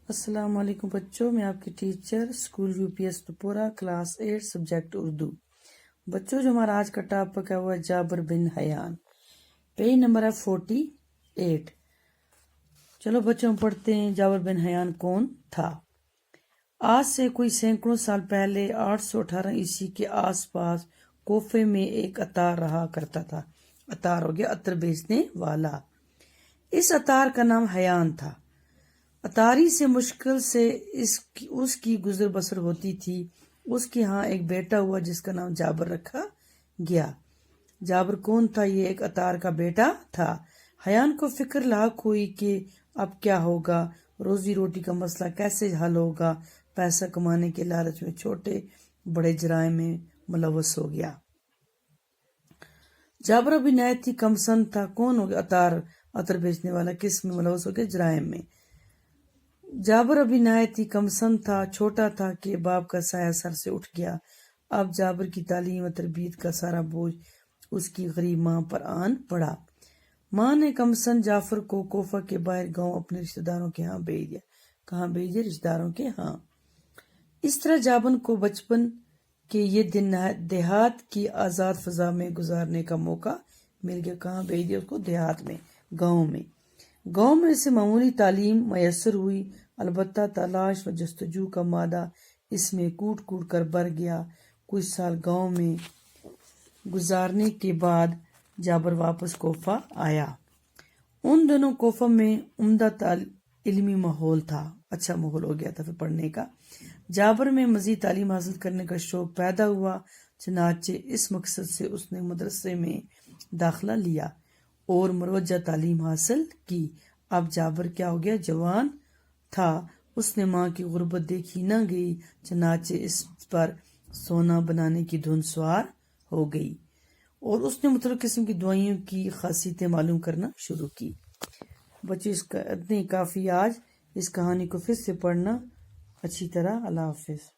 السلام علیکم بچوں، میں آپ کی teacher school UPS Tapora class 8 subject Urdu. بچوں، جو ہمارا آج کا ٹاپک ہے وہ ہے جابر بن حیان۔ پیج نمبر ہے 48۔ چلو بچوں پڑھتے ہیں جابر بن حیان کون تھا۔ آج سے کوئی سینکڑوں سال پہلے 818 عیسوی کے آس پاس کوفے میں ایک عطار رہا کرتا تھا۔ عطار ہو گیا عطر بیچنے والا۔ اس عطار کا نام حیان تھا۔ عطاری سے مشکل سے اس کی گزر بسر ہوتی تھی۔ اس کے ہاں ایک بیٹا ہوا جس کا نام جابر رکھا گیا۔ جابر کون تھا؟ یہ ایک عطار کا بیٹا تھا۔ حیان کو فکر لاحق ہوئی کہ اب کیا ہوگا، روزی روٹی کا مسئلہ کیسے حل ہوگا۔ پیسہ کمانے کے لالچ میں چھوٹے بڑے جرائم میں ملوث ہو گیا۔ جابر ابھی نہایت ہی کم سن تھا۔ کون ہو گیا؟ عطر بیچنے والا۔ کس میں ملوث ہو گیا؟ جرائم میں۔ جابر ابھی نہایت ہی کم سن تھا، چھوٹا تھا کہ باپ کا سایہ سر سے اٹھ گیا۔ اب جابر کی تعلیم و تربیت کا سارا بوجھ اس کی غریب ماں پر آن پڑا۔ ماں نے کم سن جعفر کو کوفہ کے باہر گاؤں اپنے رشتہ داروں کے ہاں بھیج دیا۔ کہاں بھیج دیا؟ رشتہ داروں کے ہاں۔ اس طرح جابر کو بچپن کے یہ دن دیہات کی آزاد فضا میں گزارنے کا موقع مل گیا۔ کہاں بھیج دیا اس کو؟ دیہات میں، گاؤں میں۔ گاؤں میں اسے معمولی تعلیم میسر ہوئی، البتہ تلاش و جستجو کا مادہ اس میں کوٹ کوٹ کر بھر گیا۔ کچھ سال گاؤں میں گزارنے کے بعد جابر واپس کوفہ آیا۔ ان دنوں کوفہ میں عمدہ علمی ماحول تھا، اچھا ماحول ہو گیا تھا پھر پڑھنے کا۔ جابر میں مزید تعلیم حاصل کرنے کا شوق پیدا ہوا، چنانچہ اس مقصد سے اس نے مدرسے میں داخلہ لیا اور مروجہ تعلیم حاصل کی۔ اب جابر کیا ہو گیا؟ جوان تھا۔ اس نے ماں کی غربت دیکھی نہ گئی، چنانچہ اس پر سونا بنانے کی دھن سوار ہو گئی اور اس نے مختلف قسم کی دوائیوں کی خاصیتیں معلوم کرنا شروع کی۔ بچے اس کا اتنی کافی آج۔ اس کہانی کو پھر سے پڑھنا اچھی طرح۔ اللہ حافظ۔